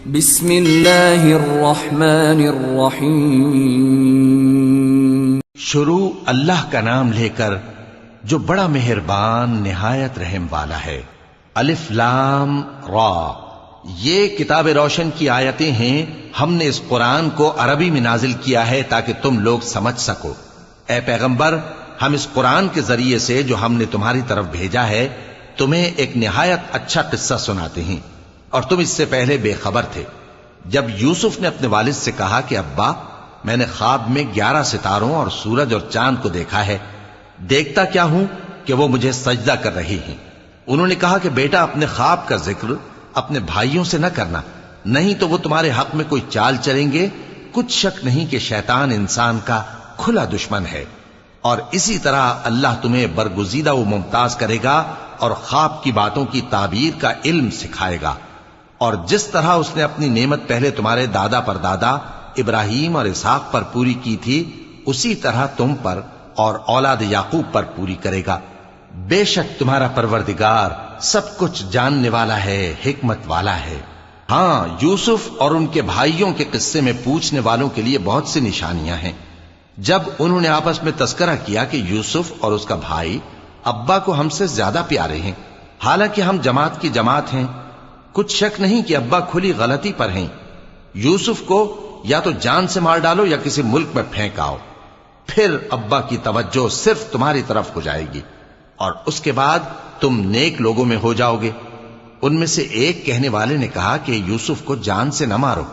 بسم اللہ الرحمن الرحیم شروع اللہ کا نام لے کر جو بڑا مہربان نہایت رحم والا ہے۔ الف لام را، یہ کتاب روشن کی آیتیں ہیں۔ ہم نے اس قرآن کو عربی میں نازل کیا ہے تاکہ تم لوگ سمجھ سکو۔ اے پیغمبر، ہم اس قرآن کے ذریعے سے جو ہم نے تمہاری طرف بھیجا ہے تمہیں ایک نہایت اچھا قصہ سناتے ہیں، اور تم اس سے پہلے بے خبر تھے۔ جب یوسف نے اپنے والد سے کہا کہ ابا، میں نے خواب میں 11 ستاروں اور سورج اور چاند کو دیکھا ہے، دیکھتا کیا ہوں کہ وہ مجھے سجدہ کر رہی ہیں۔ انہوں نے کہا کہ بیٹا، اپنے خواب کا ذکر اپنے بھائیوں سے نہ کرنا، نہیں تو وہ تمہارے حق میں کوئی چال چلیں گے۔ کچھ شک نہیں کہ شیطان انسان کا کھلا دشمن ہے، اور اسی طرح اللہ تمہیں برگزیدہ و ممتاز کرے گا اور خواب کی باتوں کی تعبیر کا علم سکھائے گا۔ اور جس طرح اس نے اپنی نعمت پہلے تمہارے دادا پر دادا ابراہیم اور اسحاق پر پوری کی تھی، اسی طرح تم پر اور اولاد یعقوب پر پوری کرے گا۔ بے شک تمہارا پروردگار سب کچھ جاننے والا ہے، حکمت والا ہے۔ ہاں، یوسف اور ان کے بھائیوں کے قصے میں پوچھنے والوں کے لیے بہت سی نشانیاں ہیں۔ جب انہوں نے آپس میں تذکرہ کیا کہ یوسف اور اس کا بھائی ابا کو ہم سے زیادہ پیارے ہیں، حالانکہ ہم جماعت کی جماعت ہیں، کچھ شک نہیں کہ ابا کھلی غلطی پر ہیں۔ یوسف کو یا تو جان سے مار ڈالو یا کسی ملک میں پھینک آؤ، پھر ابا کی توجہ صرف تمہاری طرف ہو جائے گی، اور اس کے بعد تم نیک لوگوں میں ہو جاؤ گے۔ ان میں سے ایک کہنے والے نے کہا کہ یوسف کو جان سے نہ مارو،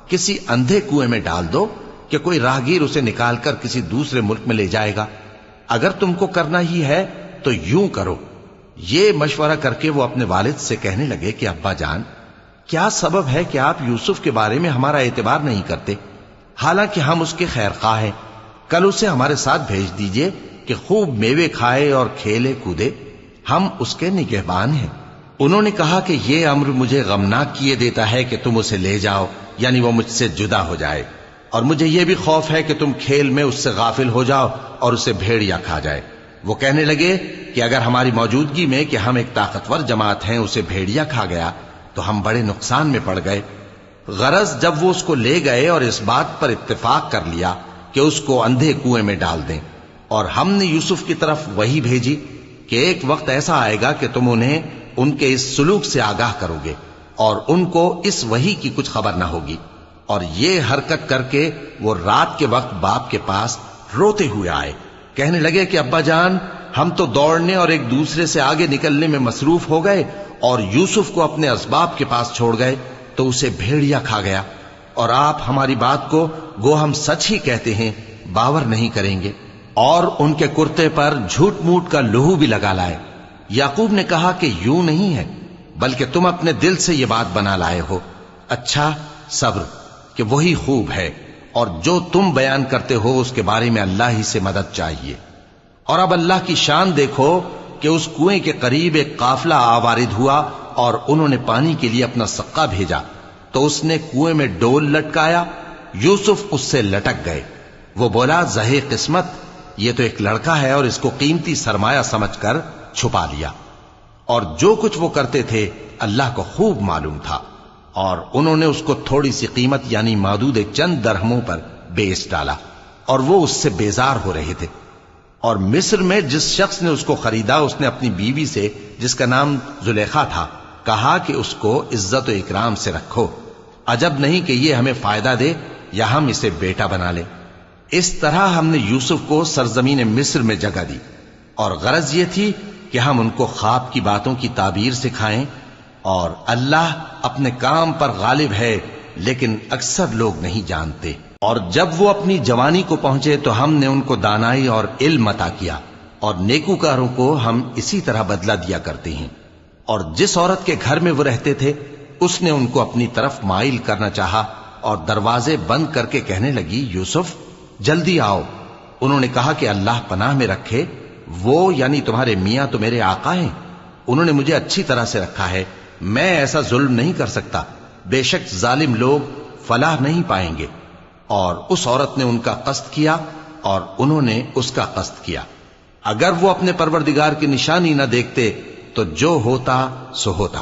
کسی اندھے کنویں میں ڈال دو کہ کوئی راہگیر اسے نکال کر کسی دوسرے ملک میں لے جائے گا۔ اگر تم کو کرنا ہی ہے تو یوں کرو۔ یہ مشورہ کر کے وہ اپنے والد سے کہنے لگے کہ ابا جان، کیا سبب ہے کہ آپ یوسف کے بارے میں ہمارا اعتبار نہیں کرتے، حالانکہ ہم اس کے خیر خواہ ہیں؟ کل اسے ہمارے ساتھ بھیج دیجئے کہ خوب میوے کھائے اور کھیلے کودے، ہم اس کے نگہبان ہیں۔ انہوں نے کہا کہ یہ امر مجھے غمناک کیے دیتا ہے کہ تم اسے لے جاؤ، یعنی وہ مجھ سے جدا ہو جائے، اور مجھے یہ بھی خوف ہے کہ تم کھیل میں اس سے غافل ہو جاؤ اور اسے بھیڑیا کھا جائے۔ وہ کہنے لگے کہ اگر ہماری موجودگی میں کہ ہم ایک طاقتور جماعت ہیں اسے بھیڑیا کھا گیا تو ہم بڑے نقصان میں پڑ گئے۔ غرض جب وہ اس کو لے گئے اور اس بات پر اتفاق کر لیا کہ اس کو اندھے کنویں میں ڈال دیں، اور ہم نے یوسف کی طرف وحی بھیجی کہ ایک وقت ایسا آئے گا کہ تم انہیں ان کے اس سلوک سے آگاہ کرو گے، اور ان کو اس وحی کی کچھ خبر نہ ہوگی۔ اور یہ حرکت کر کے وہ رات کے وقت باپ کے پاس روتے ہوئے آئے، کہنے لگے کہ ابا جان، ہم تو دوڑنے اور ایک دوسرے سے آگے نکلنے میں مصروف ہو گئے اور یوسف کو اپنے اسباب کے پاس چھوڑ گئے تو اسے بھیڑیا کھا گیا، اور آپ ہماری بات کو گو ہم سچ ہی کہتے ہیں باور نہیں کریں گے۔ اور ان کے کرتے پر جھوٹ موٹ کا لہو بھی لگا لائے۔ یعقوب نے کہا کہ یوں نہیں ہے، بلکہ تم اپنے دل سے یہ بات بنا لائے ہو۔ اچھا، صبر کہ وہی خوب ہے، اور جو تم بیان کرتے ہو اس کے بارے میں اللہ ہی سے مدد چاہیے۔ اور اب اللہ کی شان دیکھو کہ اس کنویں کے قریب ایک قافلہ آوارد ہوا اور انہوں نے پانی کے لیے اپنا سقا بھیجا، تو اس نے کنویں میں ڈول لٹکایا، یوسف اس سے لٹک گئے۔ وہ بولا، زہے قسمت، یہ تو ایک لڑکا ہے، اور اس کو قیمتی سرمایہ سمجھ کر چھپا لیا۔ اور جو کچھ وہ کرتے تھے اللہ کو خوب معلوم تھا، اور انہوں نے اس کو تھوڑی سی قیمت یعنی مادود چند درہموں پر بیچ ڈالا، اور وہ اس سے بیزار ہو رہے تھے۔ اور مصر میں جس شخص نے اس کو خریدا، اس نے اپنی بیوی سے جس کا نام زلیخا تھا کہا کہ اس کو عزت و اکرام سے رکھو، عجب نہیں کہ یہ ہمیں فائدہ دے یا ہم اسے بیٹا بنا لیں۔ اس طرح ہم نے یوسف کو سرزمین مصر میں جگہ دی، اور غرض یہ تھی کہ ہم ان کو خواب کی باتوں کی تعبیر سکھائیں۔ اور اللہ اپنے کام پر غالب ہے، لیکن اکثر لوگ نہیں جانتے۔ اور جب وہ اپنی جوانی کو پہنچے تو ہم نے ان کو دانائی اور علم عطا کیا، اور نیکوکاروں کو ہم اسی طرح بدلہ دیا کرتے ہیں۔ اور جس عورت کے گھر میں وہ رہتے تھے اس نے ان کو اپنی طرف مائل کرنا چاہا، اور دروازے بند کر کے کہنے لگی، یوسف جلدی آؤ۔ انہوں نے کہا کہ اللہ پناہ میں رکھے، وہ یعنی تمہارے میاں تو میرے آقا ہیں، انہوں نے مجھے اچھی طرح سے رکھا ہے، میں ایسا ظلم نہیں کر سکتا، بے شک ظالم لوگ فلاح نہیں پائیں گے۔ اور اس عورت نے ان کا قصد کیا اور انہوں نے اس کا قصد کیا۔ اگر وہ اپنے پروردگار کی نشانی نہ دیکھتے تو جو ہوتا سو ہوتا۔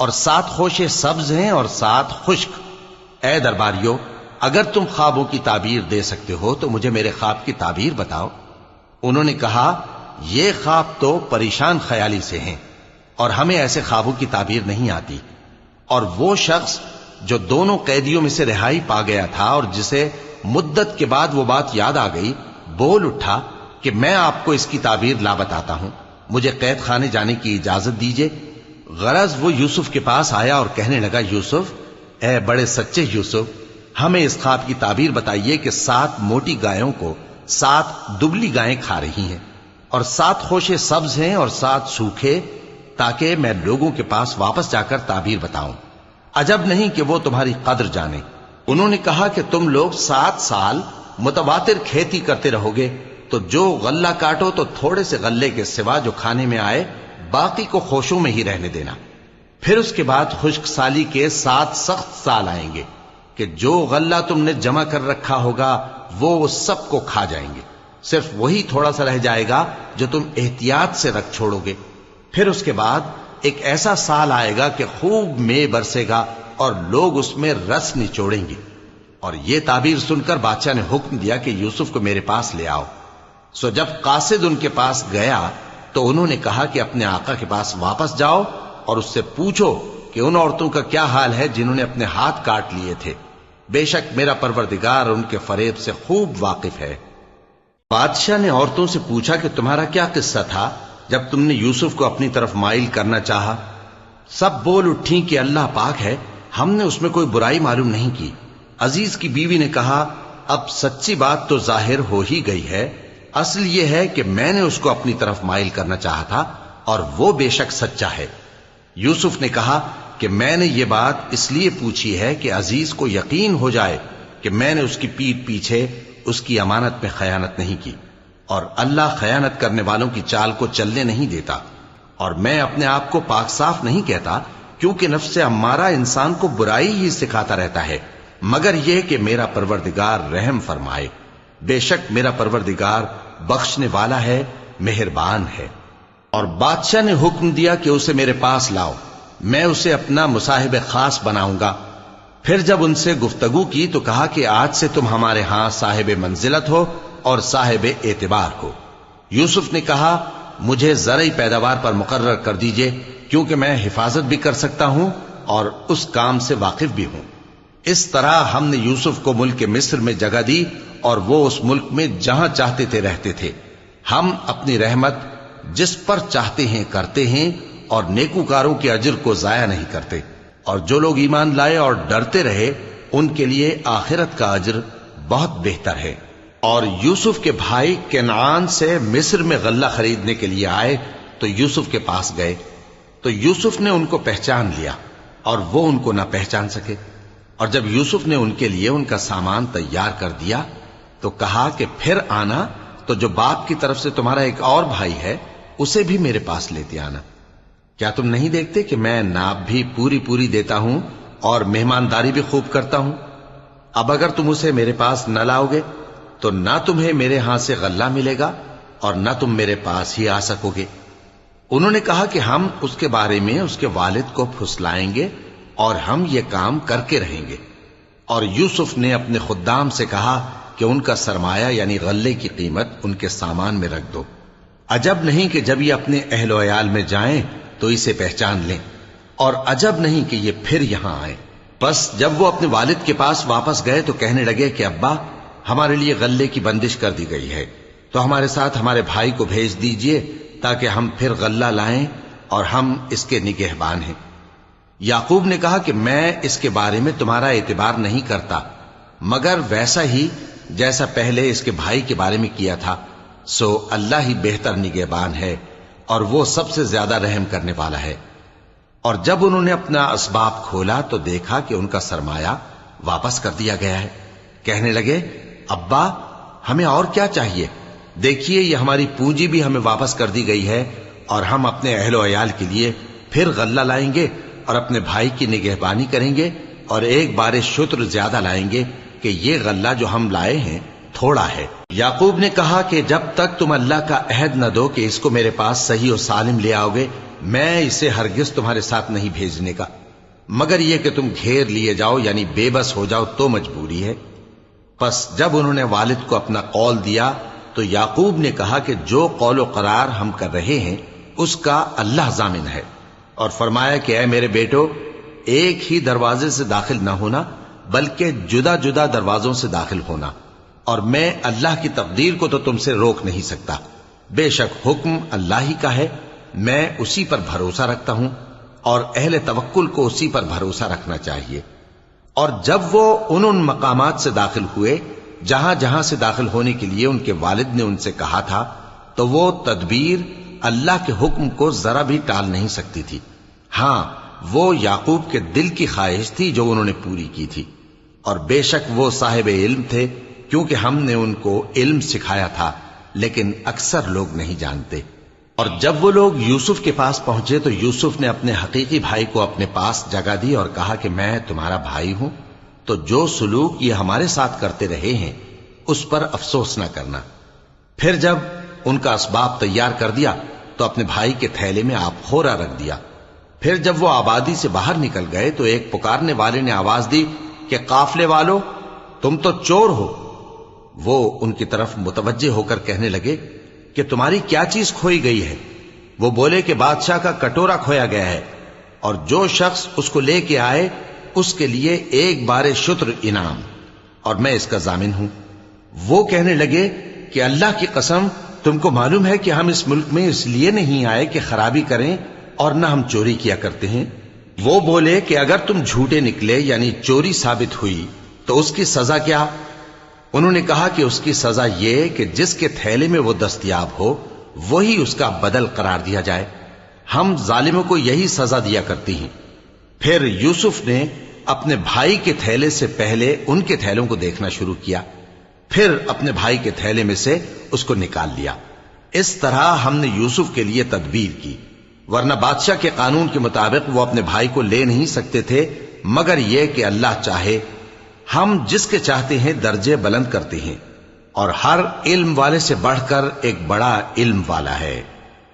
اور 7 خوشے سبز ہیں اور 7 خشک۔ اے درباریو، اگر تم خوابوں کی تعبیر دے سکتے ہو تو مجھے میرے خواب کی تعبیر بتاؤ۔ انہوں نے کہا، یہ خواب تو پریشان خیالی سے ہیں اور ہمیں ایسے خوابوں کی تعبیر نہیں آتی۔ اور وہ شخص جو دونوں قیدیوں میں سے رہائی پا گیا تھا اور جسے مدت کے بعد وہ بات یاد آ گئی، بول اٹھا کہ میں آپ کو اس کی تعبیر لا بتاتا ہوں، مجھے قید خانے جانے کی اجازت دیجیے۔ غرض وہ یوسف کے پاس آیا اور کہنے لگا، یوسف، اے بڑے سچے یوسف، ہمیں اس خواب کی تعبیر بتائیے کہ 7 موٹی گایوں کو 7 دبلی گائیں کھا رہی ہیں اور 7 خوشے سبز ہیں اور 7 سوکھے، تاکہ میں لوگوں کے پاس واپس جا کر تعبیر بتاؤں۔ عجب نہیں کہ وہ تمہاری قدر جانے۔ انہوں نے کہا کہ تم لوگ 7 سال متواتر کھیتی کرتے رہو گے، تو جو غلہ کاٹو تو تھوڑے سے غلے کے سوا جو کھانے میں آئے باقی کو خوشوں میں ہی رہنے دینا۔ پھر اس کے بعد خشک سالی کے 7 سخت سال آئیں گے کہ جو غلہ تم نے جمع کر رکھا ہوگا وہ سب کو کھا جائیں گے، صرف وہی تھوڑا سا رہ جائے گا جو تم احتیاط سے رکھ چھوڑو گے۔ پھر اس کے بعد ایک ایسا سال آئے گا کہ خوب مے برسے گا اور لوگ اس میں رس نچوڑیں گے۔ اور یہ تعبیر سن کر بادشاہ نے حکم دیا کہ یوسف کو میرے پاس لے آؤ۔ سو جب قاصد ان کے پاس گیا تو انہوں نے کہا کہ اپنے آقا کے پاس واپس جاؤ اور اس سے پوچھو کہ ان عورتوں کا کیا حال ہے جنہوں نے اپنے ہاتھ کاٹ لیے تھے، بے شک میرا پروردگار ان کے فریب سے خوب واقف ہے۔ بادشاہ نے عورتوں سے پوچھا کہ تمہارا کیا قصہ تھا جب تم نے یوسف کو اپنی طرف مائل کرنا چاہا؟ سب بول اٹھیں کہ اللہ پاک ہے، ہم نے اس میں کوئی برائی معلوم نہیں کی۔ عزیز کی بیوی نے کہا، اب سچی بات تو ظاہر ہو ہی گئی ہے، اصل یہ ہے کہ میں نے اس کو اپنی طرف مائل کرنا چاہا تھا اور وہ بے شک سچا ہے۔ یوسف نے کہا کہ میں نے یہ بات اس لیے پوچھی ہے کہ عزیز کو یقین ہو جائے کہ میں نے اس کی پیٹھ پیچھے اس کی امانت میں خیانت نہیں کی، اور اللہ خیانت کرنے والوں کی چال کو چلنے نہیں دیتا۔ اور میں اپنے آپ کو پاک صاف نہیں کہتا، کیونکہ نفس امارہ انسان کو برائی ہی سکھاتا رہتا ہے، مگر یہ کہ میرا پروردگار رحم فرمائے، بے شک میرا پروردگار بخشنے والا ہے، مہربان ہے۔ اور بادشاہ نے حکم دیا کہ اسے میرے پاس لاؤ، میں اسے اپنا مصاحب خاص بناؤں گا۔ پھر جب ان سے گفتگو کی تو کہا کہ آج سے تم ہمارے ہاں صاحب منزلت ہو اور صاحب اعتبار ہو۔ یوسف نے کہا، مجھے زرعی پیداوار پر مقرر کر دیجئے، کیونکہ میں حفاظت بھی کر سکتا ہوں اور اس کام سے واقف بھی ہوں۔ اس طرح ہم نے یوسف کو ملک مصر میں جگہ دی اور وہ اس ملک میں جہاں چاہتے تھے رہتے تھے۔ ہم اپنی رحمت جس پر چاہتے ہیں کرتے ہیں اور نیکوکاروں کے اجر کو ضائع نہیں کرتے، اور جو لوگ ایمان لائے اور ڈرتے رہے ان کے لیے آخرت کا اجر بہت بہتر ہے۔ اور یوسف کے بھائی کنعان سے مصر میں غلہ خریدنے کے لیے آئے تو یوسف کے پاس گئے، تو یوسف نے ان کو پہچان لیا اور وہ ان کو نہ پہچان سکے۔ اور جب یوسف نے ان کے لیے ان کا سامان تیار کر دیا تو کہا کہ پھر آنا تو جو باپ کی طرف سے تمہارا ایک اور بھائی ہے اسے بھی میرے پاس لیتے آنا۔ کیا تم نہیں دیکھتے کہ میں ناب بھی پوری پوری دیتا ہوں اور مہمانداری بھی خوب کرتا ہوں؟ اب اگر تم اسے میرے پاس نہ لاؤ گے تو نہ تمہیں میرے ہاں سے غلہ ملے گا اور نہ تم میرے پاس ہی آ سکو گے۔ انہوں نے کہا کہ ہم اس کے بارے میں اس کے والد کو پھسلائیں گے اور ہم یہ کام کر کے رہیں گے۔ اور یوسف نے اپنے خدام سے کہا کہ ان کا سرمایہ یعنی غلے کی قیمت ان کے سامان میں رکھ دو۔ عجب نہیں کہ جب یہ اپنے اہل و عیال میں جائیں تو اسے پہچان لیں، اور عجب نہیں کہ یہ پھر یہاں آئیں۔ بس جب وہ اپنے والد کے پاس واپس گئے تو کہنے لگے کہ ابا، ہمارے لیے غلے کی بندش کر دی گئی ہے، تو ہمارے ساتھ ہمارے بھائی کو بھیج دیجئے تاکہ ہم پھر غلہ لائیں اور ہم اس کے نگہبان ہیں۔ یعقوب نے کہا کہ میں اس کے بارے میں تمہارا اعتبار نہیں کرتا، مگر ویسا ہی جیسا پہلے اس کے بھائی کے بارے میں کیا تھا، سو اللہ ہی بہتر نگہبان ہے اور وہ سب سے زیادہ رحم کرنے والا ہے۔ اور جب انہوں نے اپنا اسباب کھولا تو دیکھا کہ ان کا سرمایہ واپس کر دیا گیا ہے۔ کہنے لگے، ابا ہمیں اور کیا چاہیے؟ دیکھیے یہ ہماری پونجی بھی ہمیں واپس کر دی گئی ہے، اور ہم اپنے اہل و عیال کے لیے پھر غلہ لائیں گے اور اپنے بھائی کی نگہبانی کریں گے، اور ایک بار شتر زیادہ لائیں گے کہ یہ غلہ جو ہم لائے ہیں تھوڑا ہے۔ یعقوب نے کہا کہ جب تک تم اللہ کا عہد نہ دو کہ اس کو میرے پاس صحیح و سالم لے آؤ گے میں اسے ہرگز تمہارے ساتھ نہیں بھیجنے کا مگر یہ کہ تم گھیر لیے جاؤ یعنی بے بس ہو جاؤ تو مجبوری ہے۔ پس جب انہوں نے والد کو اپنا قول دیا تو یعقوب نے کہا کہ جو قول و قرار ہم کر رہے ہیں اس کا اللہ ضامن ہے، اور فرمایا کہ اے میرے بیٹو، ایک ہی دروازے سے داخل نہ ہونا بلکہ جدا جدا دروازوں سے داخل ہونا، اور میں اللہ کی تقدیر کو تو تم سے روک نہیں سکتا۔ بے شک حکم اللہ ہی کا ہے، میں اسی پر بھروسہ رکھتا ہوں، اور اہل توکل کو اسی پر بھروسہ رکھنا چاہیے۔ اور جب وہ ان مقامات سے داخل ہوئے جہاں جہاں سے داخل ہونے کے لیے ان کے والد نے ان سے کہا تھا، تو وہ تدبیر اللہ کے حکم کو ذرا بھی ٹال نہیں سکتی تھی۔ ہاں، وہ یعقوب کے دل کی خواہش تھی جو انہوں نے پوری کی تھی، اور بے شک وہ صاحب علم تھے کیونکہ ہم نے ان کو علم سکھایا تھا، لیکن اکثر لوگ نہیں جانتے۔ اور جب وہ لوگ یوسف کے پاس پہنچے تو یوسف نے اپنے حقیقی بھائی کو اپنے پاس جگہ دی اور کہا کہ میں تمہارا بھائی ہوں، تو جو سلوک یہ ہمارے ساتھ کرتے رہے ہیں اس پر افسوس نہ کرنا۔ پھر جب ان کا اسباب تیار کر دیا تو اپنے بھائی کے تھیلے میں آپ خورا رکھ دیا۔ پھر جب وہ آبادی سے باہر نکل گئے تو ایک پکارنے والے نے آواز دی کہ قافلے والو، تم تو چور ہو۔ وہ ان کی طرف متوجہ ہو کر کہنے لگے کہ تمہاری کیا چیز کھوئی گئی ہے؟ وہ بولے کہ بادشاہ کا کٹورا کھویا گیا ہے، اور جو شخص اس کو لے کے آئے اس کے لیے ایک بار شتر انعام، اور میں اس کا ضامن ہوں۔ وہ کہنے لگے کہ اللہ کی قسم، تم کو معلوم ہے کہ ہم اس ملک میں اس لیے نہیں آئے کہ خرابی کریں اور نہ ہم چوری کیا کرتے ہیں۔ وہ بولے کہ اگر تم جھوٹے نکلے یعنی چوری ثابت ہوئی تو اس کی سزا کیا؟ انہوں نے کہا کہ اس کی سزا یہ کہ جس کے تھیلے میں وہ دستیاب ہو وہی اس کا بدل قرار دیا جائے، ہم ظالموں کو یہی سزا دیا کرتی ہیں۔ پھر یوسف نے اپنے بھائی کے تھیلے سے پہلے ان کے تھیلوں کو دیکھنا شروع کیا، پھر اپنے بھائی کے تھیلے میں سے اس کو نکال لیا۔ اس طرح ہم نے یوسف کے لیے تدبیر کی، ورنہ بادشاہ کے قانون کے مطابق وہ اپنے بھائی کو لے نہیں سکتے تھے مگر یہ کہ اللہ چاہے۔ ہم جس کے چاہتے ہیں درجے بلند کرتے ہیں، اور ہر علم والے سے بڑھ کر ایک بڑا علم والا ہے۔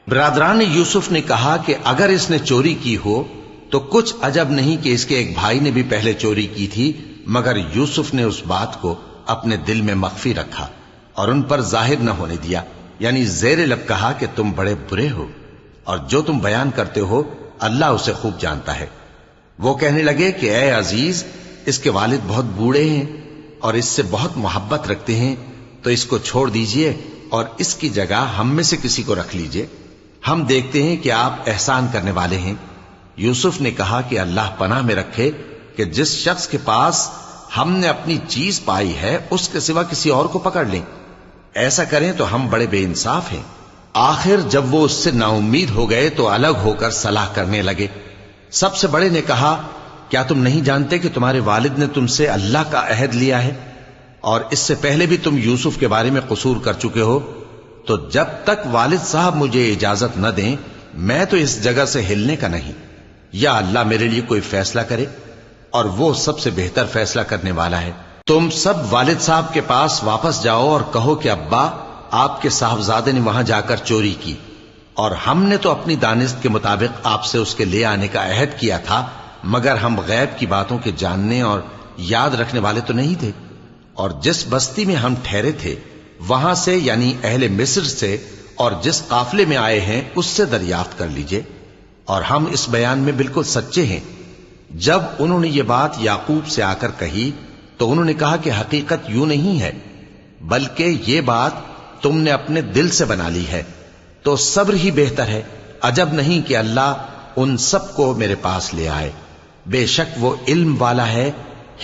برادران یوسف نے کہا کہ اگر اس نے چوری کی ہو تو کچھ عجب نہیں کہ اس کے ایک بھائی نے بھی پہلے چوری کی تھی، مگر یوسف نے اس بات کو اپنے دل میں مخفی رکھا اور ان پر ظاہر نہ ہونے دیا، یعنی زیر لب کہا کہ تم بڑے برے ہو، اور جو تم بیان کرتے ہو اللہ اسے خوب جانتا ہے۔ وہ کہنے لگے کہ اے عزیز، اس کے والد بہت بوڑھے ہیں اور اس سے بہت محبت رکھتے ہیں، تو اس کو چھوڑ دیجئے اور اس کی جگہ ہم میں سے کسی کو رکھ لیجئے، ہم دیکھتے ہیں کہ آپ احسان کرنے والے ہیں۔ یوسف نے کہا کہ اللہ پناہ میں رکھے کہ جس شخص کے پاس ہم نے اپنی چیز پائی ہے اس کے سوا کسی اور کو پکڑ لیں، ایسا کریں تو ہم بڑے بے انصاف ہیں۔ آخر جب وہ اس سے نا امید ہو گئے تو الگ ہو کر صلاح کرنے لگے۔ سب سے بڑے نے کہا، کیا تم نہیں جانتے کہ تمہارے والد نے تم سے اللہ کا عہد لیا ہے، اور اس سے پہلے بھی تم یوسف کے بارے میں قصور کر چکے ہو؟ تو جب تک والد صاحب مجھے اجازت نہ دیں میں تو اس جگہ سے ہلنے کا نہیں، یا اللہ میرے لیے کوئی فیصلہ کرے، اور وہ سب سے بہتر فیصلہ کرنے والا ہے۔ تم سب والد صاحب کے پاس واپس جاؤ اور کہو کہ ابا، آپ کے صاحبزادے نے وہاں جا کر چوری کی، اور ہم نے تو اپنی دانست کے مطابق آپ سے اس کے لے آنے کا عہد کیا تھا، مگر ہم غیب کی باتوں کے جاننے اور یاد رکھنے والے تو نہیں تھے، اور جس بستی میں ہم ٹھہرے تھے وہاں سے یعنی اہل مصر سے اور جس قافلے میں آئے ہیں اس سے دریافت کر لیجئے، اور ہم اس بیان میں بالکل سچے ہیں۔ جب انہوں نے یہ بات یعقوب سے آ کر کہی تو انہوں نے کہا کہ حقیقت یوں نہیں ہے، بلکہ یہ بات تم نے اپنے دل سے بنا لی ہے، تو صبر ہی بہتر ہے۔ عجب نہیں کہ اللہ ان سب کو میرے پاس لے آئے، بے شک وہ علم والا ہے،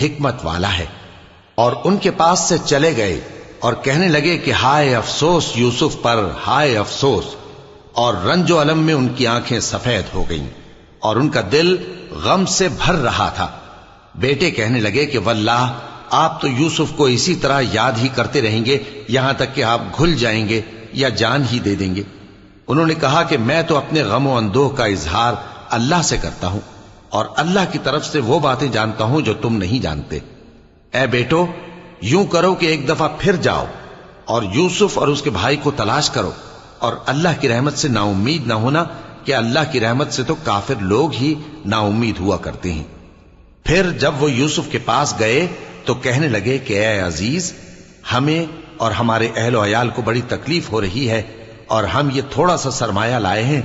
حکمت والا ہے۔ اور ان کے پاس سے چلے گئے اور کہنے لگے کہ ہائے افسوس یوسف پر، ہائے افسوس، اور رنج و الم میں ان کی آنکھیں سفید ہو گئیں اور ان کا دل غم سے بھر رہا تھا۔ بیٹے کہنے لگے کہ واللہ آپ تو یوسف کو اسی طرح یاد ہی کرتے رہیں گے یہاں تک کہ آپ گھل جائیں گے یا جان ہی دے دیں گے۔ انہوں نے کہا کہ میں تو اپنے غم و اندوہ کا اظہار اللہ سے کرتا ہوں، اور اللہ کی طرف سے وہ باتیں جانتا ہوں جو تم نہیں جانتے۔ اے بیٹو، یوں کرو کہ ایک دفعہ پھر جاؤ اور یوسف اور اس کے بھائی کو تلاش کرو، اور اللہ کی رحمت سے نا امید نہ ہونا کہ اللہ کی رحمت سے تو کافر لوگ ہی نا امید ہوا کرتے ہیں۔ پھر جب وہ یوسف کے پاس گئے تو کہنے لگے کہ اے عزیز، ہمیں اور ہمارے اہل و عیال کو بڑی تکلیف ہو رہی ہے اور ہم یہ تھوڑا سا سرمایہ لائے ہیں،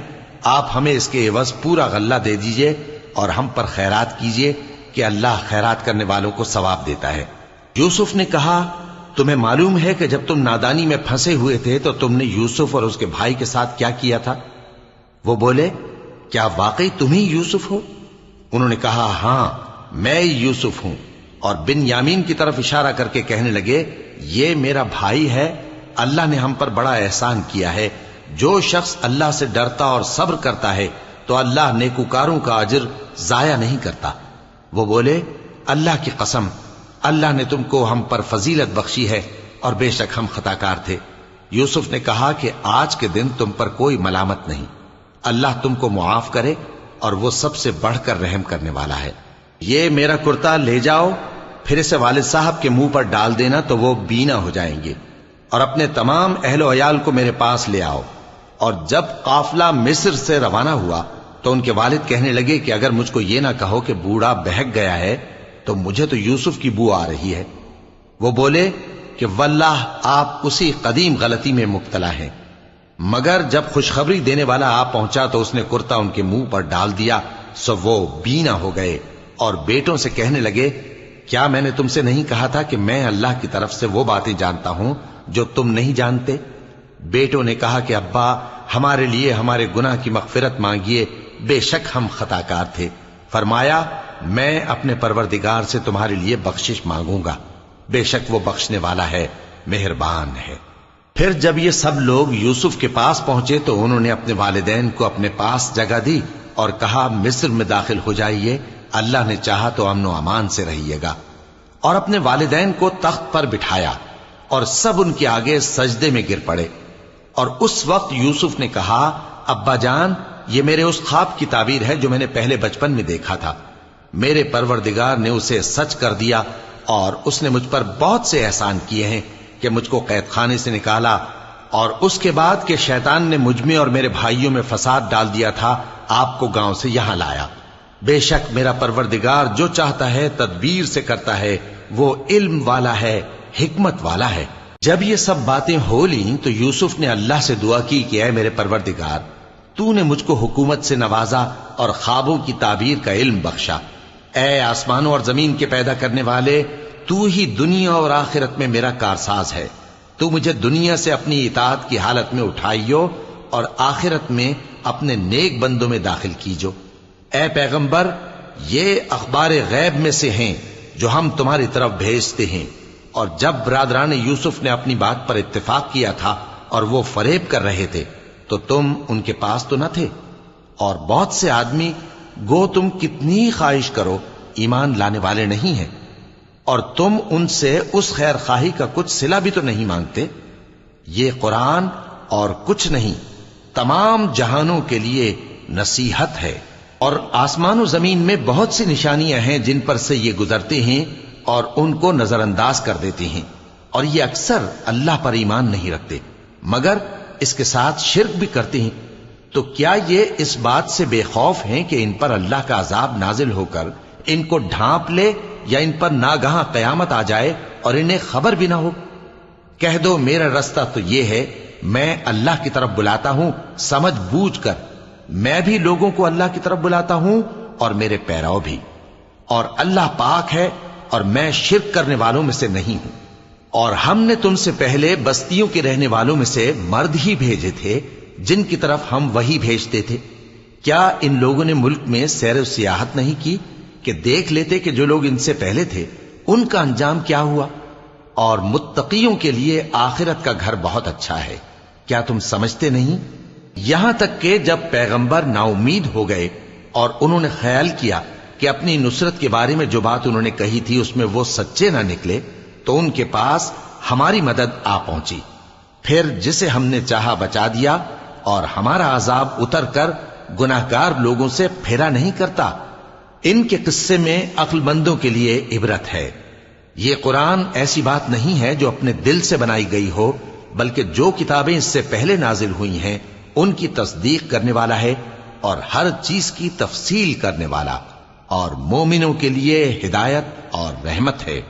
آپ ہمیں اس کے عوض پورا غلہ دے دیجئے اور ہم پر خیرات کیجئے کہ اللہ خیرات کرنے والوں کو ثواب دیتا ہے۔ یوسف نے کہا، تمہیں معلوم ہے کہ جب تم نادانی میں پھنسے ہوئے تھے تو تم نے یوسف اور اس کے بھائی کے ساتھ کیا کیا تھا؟ وہ بولے، کیا واقعی تم ہی یوسف ہو؟ انہوں نے کہا، ہاں میں یوسف ہوں، اور بن یامین کی طرف اشارہ کر کے کہنے لگے، یہ میرا بھائی ہے، اللہ نے ہم پر بڑا احسان کیا ہے۔ جو شخص اللہ سے ڈرتا اور صبر کرتا ہے تو اللہ نیکوکاروں کا اجر ضائع نہیں کرتا۔ وہ بولے، اللہ کی قسم، اللہ نے تم کو ہم پر فضیلت بخشی ہے اور بے شک ہم خطا کار تھے۔ یوسف نے کہا کہ آج کے دن تم پر کوئی ملامت نہیں، اللہ تم کو معاف کرے اور وہ سب سے بڑھ کر رحم کرنے والا ہے۔ یہ میرا کرتا لے جاؤ، پھر اسے والد صاحب کے منہ پر ڈال دینا تو وہ بینا ہو جائیں گے، اور اپنے تمام اہل و عیال کو میرے پاس لے آؤ۔ اور جب قافلہ مصر سے روانہ ہوا تو ان کے والد کہنے لگے کہ اگر مجھ کو یہ نہ کہو کہ بوڑھا بہک گیا ہے تو مجھے تو یوسف کی بو آ رہی ہے۔ وہ بولے کہ واللہ آپ اسی قدیم غلطی میں مبتلا ہیں۔ مگر جب خوشخبری دینے والا آ پہنچا تو اس نے کرتا ان کے منہ پر ڈال دیا، سو وہ بینا ہو گئے اور بیٹوں سے کہنے لگے، کیا میں نے تم سے نہیں کہا تھا کہ میں اللہ کی طرف سے وہ باتیں جانتا ہوں جو تم نہیں جانتے؟ بیٹوں نے کہا کہ ابا، ہمارے لیے ہمارے گناہ کی مغفرت مانگیے، بے شک ہم خطا کار تھے۔ فرمایا، میں اپنے پروردگار سے تمہارے لیے بخشش مانگوں گا، بے شک وہ بخشنے والا ہے، مہربان ہے۔ پھر جب یہ سب لوگ یوسف کے پاس پہنچے تو انہوں نے اپنے والدین کو اپنے پاس جگہ دی اور کہا، مصر میں داخل ہو جائیے، اللہ نے چاہا تو امن و امان سے رہیے گا۔ اور اپنے والدین کو تخت پر بٹھایا اور سب ان کے آگے سجدے میں گر پڑے۔ اور اس وقت یوسف نے کہا، ابا جان، یہ میرے اس خواب کی تعبیر ہے جو میں نے پہلے بچپن میں دیکھا تھا۔ میرے پروردگار نے اسے سچ کر دیا اور اس نے مجھ پر بہت سے احسان کیے ہیں کہ مجھ کو قید خانے سے نکالا، اور اس کے بعد کہ شیطان نے مجھ میں اور میرے بھائیوں میں فساد ڈال دیا تھا، آپ کو گاؤں سے یہاں لایا۔ بے شک میرا پروردگار جو چاہتا ہے تدبیر سے کرتا ہے، وہ علم والا ہے، حکمت والا ہے۔ جب یہ سب باتیں ہو لیں تو یوسف نے اللہ سے دعا کی کہ اے میرے پروردگار، تو نے مجھ کو حکومت سے نوازا اور خوابوں کی تعبیر کا علم بخشا۔ اے آسمانوں اور زمین کے پیدا کرنے والے، تو ہی دنیا اور آخرت میں میرا کارساز ہے۔ تو مجھے دنیا سے اپنی اطاعت کی حالت میں اٹھائیو اور آخرت میں اپنے نیک بندوں میں داخل کیجو۔ اے پیغمبر، یہ اخبار غیب میں سے ہیں جو ہم تمہاری طرف بھیجتے ہیں۔ اور جب برادران یوسف نے اپنی بات پر اتفاق کیا تھا اور وہ فریب کر رہے تھے تو تم ان کے پاس تو نہ تھے، اور بہت سے آدمی گو تم کتنی خواہش کرو ایمان لانے والے نہیں ہیں، اور تم ان سے اس خیر خواہی کا کچھ صلہ بھی تو نہیں مانگتے۔ یہ قرآن اور کچھ نہیں، تمام جہانوں کے لیے نصیحت ہے، اور آسمان و زمین میں بہت سی نشانیاں ہیں جن پر سے یہ گزرتے ہیں اور ان کو نظر انداز کر دیتے ہیں، اور یہ اکثر اللہ پر ایمان نہیں رکھتے مگر اس کے ساتھ شرک بھی کرتے ہیں۔ تو کیا یہ اس بات سے بے خوف ہیں کہ ان پر اللہ کا عذاب نازل ہو کر ان کو ڈھانپ لے، یا ان پر ناگہاں قیامت آ جائے اور انہیں خبر بھی نہ ہو؟ کہہ دو، میرا رستہ تو یہ ہے، میں اللہ کی طرف بلاتا ہوں سمجھ بوجھ کر، میں بھی لوگوں کو اللہ کی طرف بلاتا ہوں اور میرے پیرو بھی، اور اللہ پاک ہے اور میں شرک کرنے والوں میں سے نہیں ہوں۔ اور ہم نے تم سے پہلے بستیوں کے رہنے والوں میں سے مرد ہی بھیجے تھے جن کی طرف ہم وہی بھیجتے تھے۔ کیا ان لوگوں نے ملک میں سیر و سیاحت نہیں کی کہ دیکھ لیتے کہ جو لوگ ان سے پہلے تھے ان کا انجام کیا ہوا؟ اور متقیوں کے لیے آخرت کا گھر بہت اچھا ہے، کیا تم سمجھتے نہیں؟ یہاں تک کہ جب پیغمبر نا امید ہو گئے اور انہوں نے خیال کیا کہ اپنی نصرت کے بارے میں جو بات انہوں نے کہی تھی اس میں وہ سچے نہ نکلے، تو ان کے پاس ہماری مدد آ پہنچی۔ پھر جسے ہم نے چاہا بچا دیا، اور ہمارا عذاب اتر کر گناہگار لوگوں سے پھیرا نہیں کرتا۔ ان کے قصے میں عقل مندوں کے لیے عبرت ہے۔ یہ قرآن ایسی بات نہیں ہے جو اپنے دل سے بنائی گئی ہو، بلکہ جو کتابیں اس سے پہلے نازل ہوئی ہیں ان کی تصدیق کرنے والا ہے، اور ہر چیز کی تفصیل کرنے والا، اور مومنوں کے لیے ہدایت اور رحمت ہے۔